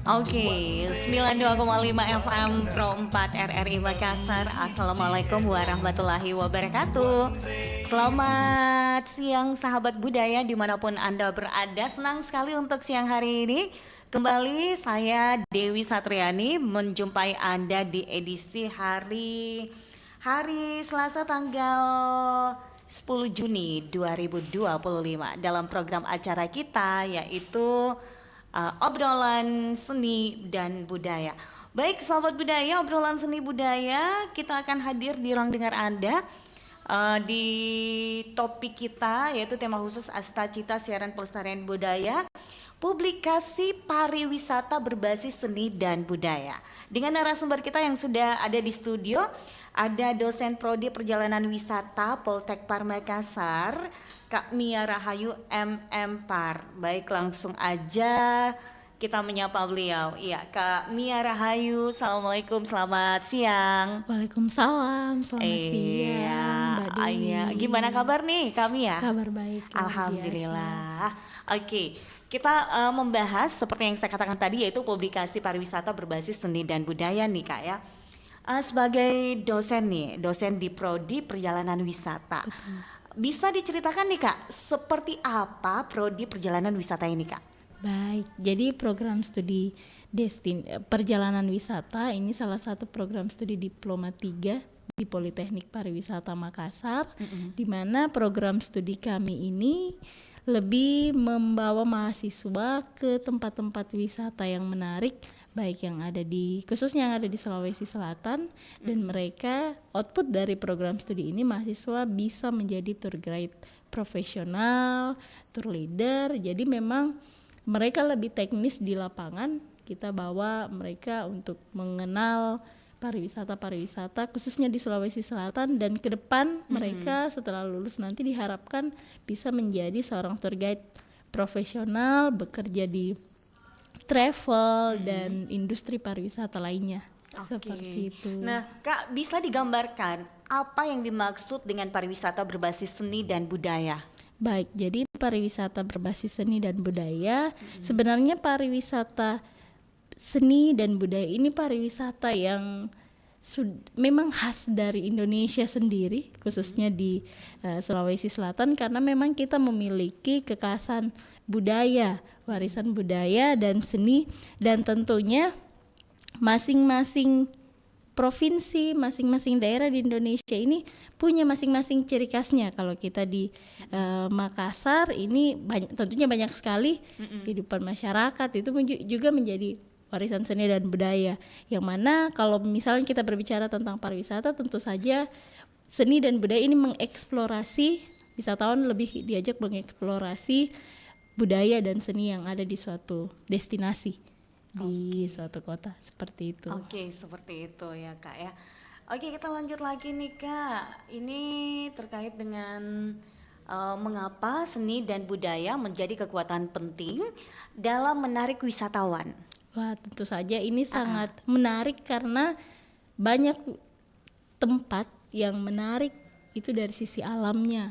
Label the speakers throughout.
Speaker 1: Oke, 92,5 FM Pro 4 RRI Makassar. Assalamualaikum warahmatullahi wabarakatuh. Selamat siang sahabat budaya dimanapun Anda berada. Senang sekali untuk siang hari ini. Kembali saya Dewi Satriani menjumpai Anda di edisi hari Selasa tanggal 10 Juni 2025 dalam program acara kita yaitu obrolan seni dan budaya. Baik sahabat budaya, obrolan seni budaya kita akan hadir di ruang dengar Anda di topik kita yaitu tema khusus Asta Cita Siaran Pelestarian Budaya, publikasi pariwisata berbasis seni dan budaya. Dengan narasumber kita yang sudah ada di studio, ada dosen Prodi Perjalanan Wisata Poltek Par Makassar, Kak Mia Rahayu MM.Par. Baik, langsung aja kita menyapa beliau. Iya, Kak Mia Rahayu, Assalamualaikum, selamat siang.
Speaker 2: Waalaikumsalam, selamat siang Mbak Dewi.
Speaker 1: Iya. Gimana kabar nih Kak Mia?
Speaker 2: Kabar baik,
Speaker 1: Alhamdulillah. Oke, kita membahas seperti yang saya katakan tadi yaitu publikasi pariwisata berbasis seni dan budaya nih Kak ya. Sebagai dosen nih, dosen di Prodi Perjalanan Wisata.
Speaker 2: Betul.
Speaker 1: Bisa diceritakan nih Kak, seperti apa Prodi Perjalanan Wisata ini Kak?
Speaker 2: Baik, jadi program studi perjalanan wisata ini salah satu program studi diploma 3 di Politeknik Pariwisata Makassar, di mana program studi kami ini lebih membawa mahasiswa ke tempat-tempat wisata yang menarik, baik yang ada khususnya yang ada di Sulawesi Selatan, dan mereka output dari program studi ini mahasiswa bisa menjadi tour guide profesional, tour leader. Jadi memang mereka lebih teknis di lapangan, kita bawa mereka untuk mengenal pariwisata khususnya di Sulawesi Selatan, dan ke depan mereka setelah lulus nanti diharapkan bisa menjadi seorang tour guide profesional, bekerja di travel dan industri pariwisata lainnya. Seperti itu.
Speaker 1: Nah Kak, bisa digambarkan apa yang dimaksud dengan pariwisata berbasis seni dan budaya?
Speaker 2: Baik, jadi pariwisata berbasis seni dan budaya, sebenarnya pariwisata seni dan budaya ini pariwisata yang memang khas dari Indonesia sendiri, khususnya di Sulawesi Selatan, karena memang kita memiliki kekhasan budaya, warisan budaya dan seni, dan tentunya masing-masing provinsi, masing-masing daerah di Indonesia ini punya masing-masing ciri khasnya. Kalau kita di Makassar ini tentunya banyak sekali kehidupan masyarakat itu juga menjadi warisan seni dan budaya, yang mana kalau misalnya kita berbicara tentang pariwisata, tentu saja seni dan budaya ini mengeksplorasi, wisatawan lebih diajak mengeksplorasi budaya dan seni yang ada di suatu destinasi, di suatu kota, seperti itu.
Speaker 1: Oke, seperti itu ya Kak ya. Oke, kita lanjut lagi nih Kak. Ini terkait dengan mengapa seni dan budaya menjadi kekuatan penting dalam menarik wisatawan.
Speaker 2: Wah, tentu saja ini sangat menarik karena banyak tempat yang menarik itu dari sisi alamnya,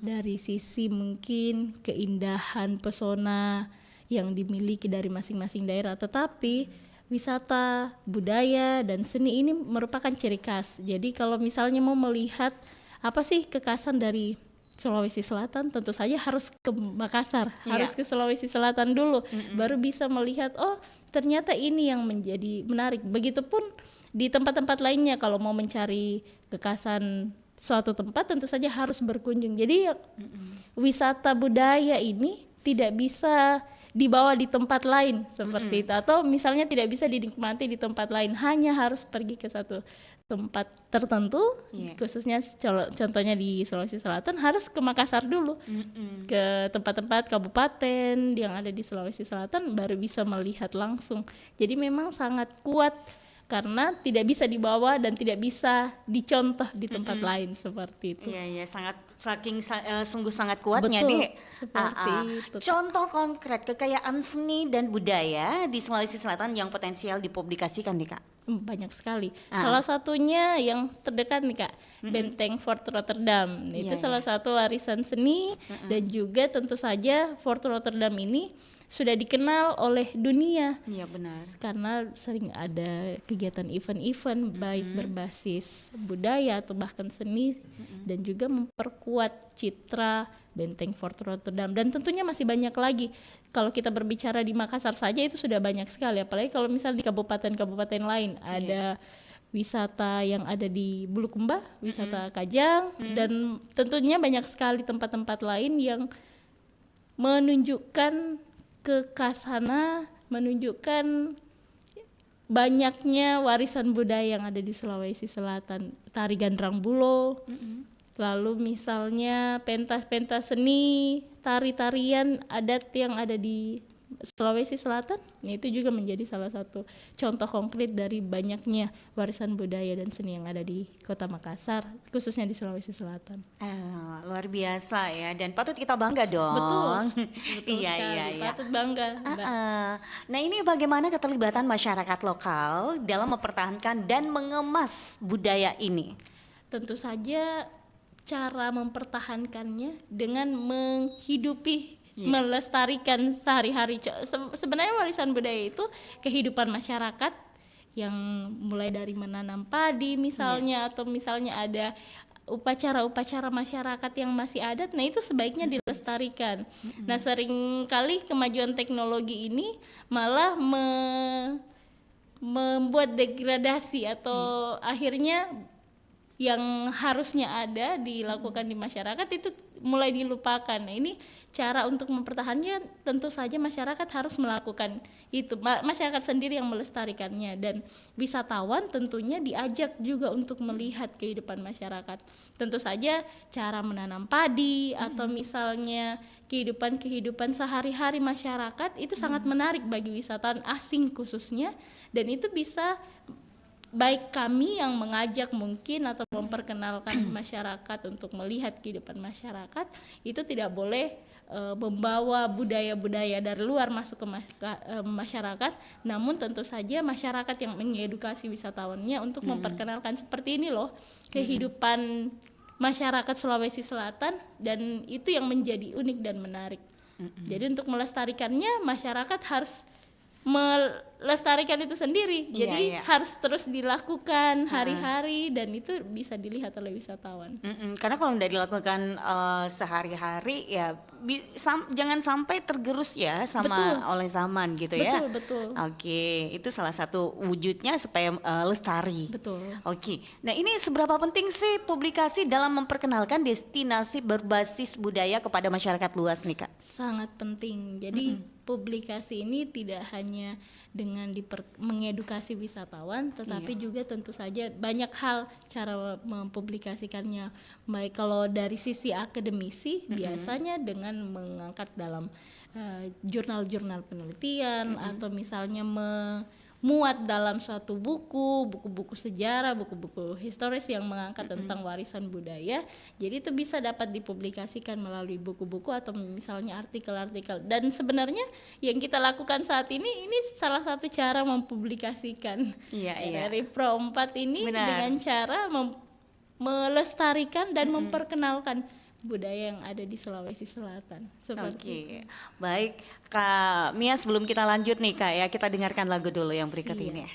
Speaker 2: dari sisi mungkin keindahan, pesona yang dimiliki dari masing-masing daerah. Tetapi wisata budaya dan seni ini merupakan ciri khas. Jadi kalau misalnya mau melihat apa sih kekhasan dari Sulawesi Selatan, tentu saja harus ke Makassar, harus ke Sulawesi Selatan dulu, baru bisa melihat oh ternyata ini yang menjadi menarik. Begitupun di tempat-tempat lainnya, kalau mau mencari kekhasan suatu tempat tentu saja harus berkunjung. Jadi wisata budaya ini tidak bisa dibawa di tempat lain seperti itu, atau misalnya tidak bisa dinikmati di tempat lain, hanya harus pergi ke satu tempat tertentu, khususnya contohnya di Sulawesi Selatan harus ke Makassar dulu, ke tempat-tempat kabupaten yang ada di Sulawesi Selatan baru bisa melihat langsung. Jadi memang sangat kuat karena tidak bisa dibawa dan tidak bisa dicontoh di tempat lain, seperti itu.
Speaker 1: Iya, sungguh sangat kuatnya.
Speaker 2: Betul,
Speaker 1: Dek.
Speaker 2: seperti itu.
Speaker 1: Contoh konkret kekayaan seni dan budaya di Sulawesi Selatan yang potensial dipublikasikan nih Kak.
Speaker 2: Banyak sekali. Salah satunya yang terdekat nih Kak, Benteng Fort Rotterdam. Itu salah satu warisan seni, dan juga tentu saja Fort Rotterdam ini sudah dikenal oleh dunia.
Speaker 1: Iya benar.
Speaker 2: Karena sering ada kegiatan event-event baik berbasis budaya atau bahkan seni, dan juga memperkuat citra Benteng Fort Rotterdam, dan tentunya masih banyak lagi. Kalau kita berbicara di Makassar saja itu sudah banyak sekali, apalagi kalau misalnya di kabupaten-kabupaten lain ada wisata yang ada di Bulukumba, wisata Kajang, dan tentunya banyak sekali tempat-tempat lain yang menunjukkan kekhasanah, menunjukkan banyaknya warisan budaya yang ada di Sulawesi Selatan. Tari Gandrang Bulo, lalu misalnya pentas-pentas seni, tari-tarian adat yang ada di Sulawesi Selatan, itu juga menjadi salah satu contoh konkret dari banyaknya warisan budaya dan seni yang ada di Kota Makassar, khususnya di Sulawesi Selatan.
Speaker 1: Luar biasa ya, dan patut kita bangga dong.
Speaker 2: Betul
Speaker 1: Iya,
Speaker 2: sekali,
Speaker 1: iya, iya.
Speaker 2: patut bangga, Mbak.
Speaker 1: Nah ini bagaimana keterlibatan masyarakat lokal dalam mempertahankan dan mengemas budaya ini?
Speaker 2: Tentu saja cara mempertahankannya dengan menghidupi, melestarikan sehari-hari. Sebenarnya warisan budaya itu kehidupan masyarakat yang mulai dari menanam padi misalnya, atau misalnya ada upacara-upacara masyarakat yang masih adat, nah itu sebaiknya dilestarikan. Nah seringkali kemajuan teknologi ini malah membuat degradasi atau akhirnya yang harusnya ada dilakukan di masyarakat itu mulai dilupakan. Nah ini cara untuk mempertahankannya, tentu saja masyarakat harus melakukan itu, masyarakat sendiri yang melestarikannya, dan wisatawan tentunya diajak juga untuk melihat kehidupan masyarakat. Tentu saja cara menanam padi atau misalnya kehidupan sehari-hari masyarakat itu sangat menarik bagi wisatawan asing khususnya, dan itu bisa baik kami yang mengajak mungkin atau memperkenalkan masyarakat untuk melihat kehidupan masyarakat, itu tidak boleh membawa budaya-budaya dari luar masuk ke masyarakat, namun tentu saja masyarakat yang mengedukasi wisatawannya untuk memperkenalkan seperti ini loh kehidupan masyarakat Sulawesi Selatan, dan itu yang menjadi unik dan menarik. Jadi untuk melestarikannya masyarakat harus melestarikan itu sendiri. Jadi harus terus dilakukan hari-hari, dan itu bisa dilihat oleh wisatawan.
Speaker 1: Karena kalau tidak dilakukan sehari-hari ya jangan sampai tergerus ya sama oleh zaman gitu ya.
Speaker 2: Betul.
Speaker 1: Oke, itu salah satu wujudnya supaya lestari.
Speaker 2: Betul.
Speaker 1: Oke. Nah, ini seberapa penting sih publikasi dalam memperkenalkan destinasi berbasis budaya kepada masyarakat luas nih, Kak?
Speaker 2: Sangat penting. Jadi publikasi ini tidak hanya dengan mengedukasi wisatawan, tetapi juga tentu saja banyak hal cara mempublikasikannya. Baik kalau dari sisi akademisi, biasanya dengan mengangkat dalam jurnal-jurnal penelitian, atau misalnya muat dalam suatu buku-buku sejarah, buku-buku historis yang mengangkat tentang warisan budaya. Jadi itu bisa dapat dipublikasikan melalui buku-buku atau misalnya artikel-artikel. Dan sebenarnya yang kita lakukan saat ini salah satu cara mempublikasikan RRI Pro 4 ini. Benar. Dengan cara melestarikan dan memperkenalkan budaya yang ada di Sulawesi Selatan.
Speaker 1: Oke, baik Kak Mia, sebelum kita lanjut nih Kak ya, kita dengarkan lagu dulu yang berikut ini ya.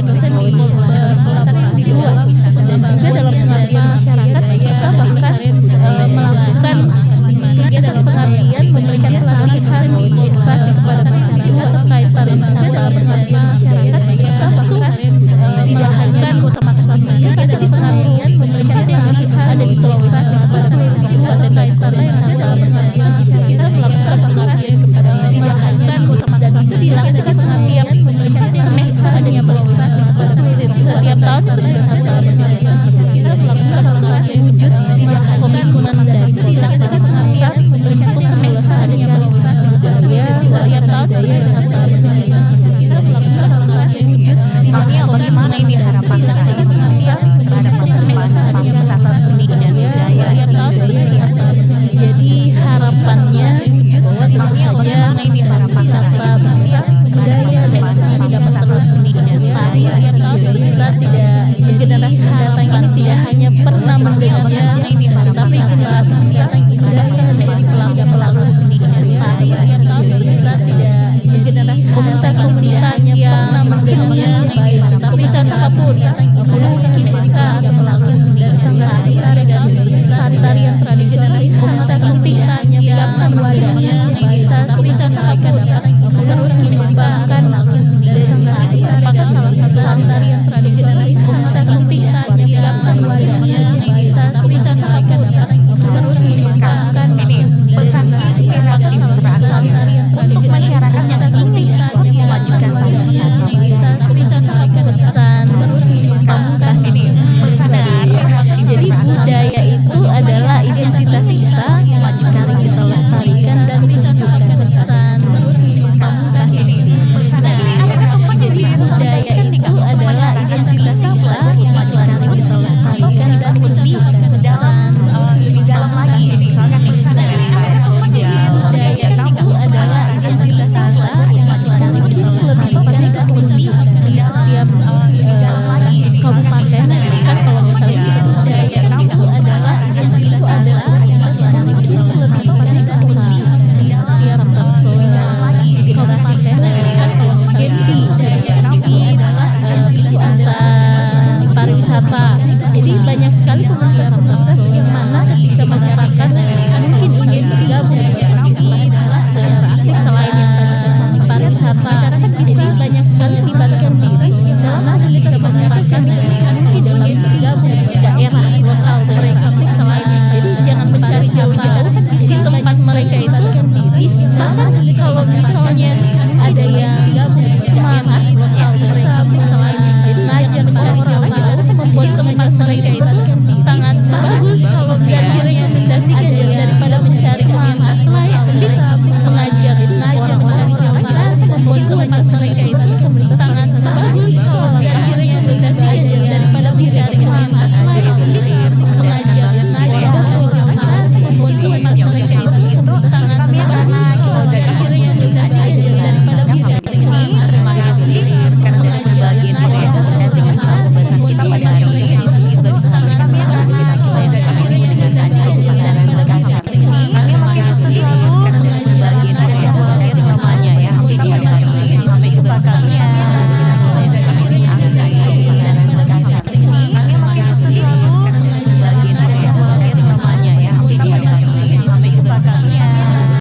Speaker 2: dosen di berkolaborasi luas, dan juga dalam pengabdian masyarakat kita bahkan melakukan juga dalam pengabdian memberikan pelatihan edukasi kepada masyarakat terkait pariwisata berbasis masyarakat kita bahkan tidak hanya di Kota Makassar saja, tapi di pengabdian memberikan pelatihan ada di Sulawesi kepada kabupaten dan pariwisata berbasis masyarakat kita melakukan pengabdian kepada tidak hanya di Kota Makassar, dan itu dilakukan setiap semester adanya Sulawesi setiap tahun itu sudah ada kita melakukan pengabdian wujud komitmen dari dilakukan setiap untuk semester adanya Sulawesi setiap tahun itu sudah ada kita melakukan pengabdian wujud.
Speaker 1: Bagaimana ini harapan terhadap perkembangan pariwisata seni dan budaya di Indonesia?
Speaker 2: Jadi harapannya bahwa tentu saja wisata budaya dan seni dapat terus lestari kita tidak generasi mendatang ini tidak hanya pernah mendengarnya, tapi generasi mendatang budaya menjadi pelaku lestari kita tidak generasi komunitas-komunitas yang mendengarnya baik, tapi komunitas apapun mungkin kita pelaku dari lestari dan tarian tradisional komunitas-komunitas yang wadahnya komunitas akan dapat terus mengembangkan dari itu merupakan salah satu tarian tradisional komunitas-komunitas yang wadahnya komunitas akan dapat terus mengembangkan
Speaker 1: pesan inspiratif terakhir untuk masyarakat yang ingin memajukan pariwisata.
Speaker 2: komunitas akan pesan terus mengembangkan jadi budaya itu adalah identitas kita, mari kita lestarikan dan tunjukkan pesan terus mengembangkan. Jadi budaya itu adalah identitas kita, mari kita lestarikan dan tunjukkan pesan
Speaker 1: Lebih dalam lagi, misalkan dari saya
Speaker 2: jadi budaya itu adalah identitas kita, mari kita lestarikan dan tunjukkan di setiap kabupaten kan kalau misalnya kita budaya itu adalah identitas adalah memiliki lebih dari kota di setiap kabupaten kan kalau misalnya budaya itu adalah pariwisata, jadi banyak sekali komunitas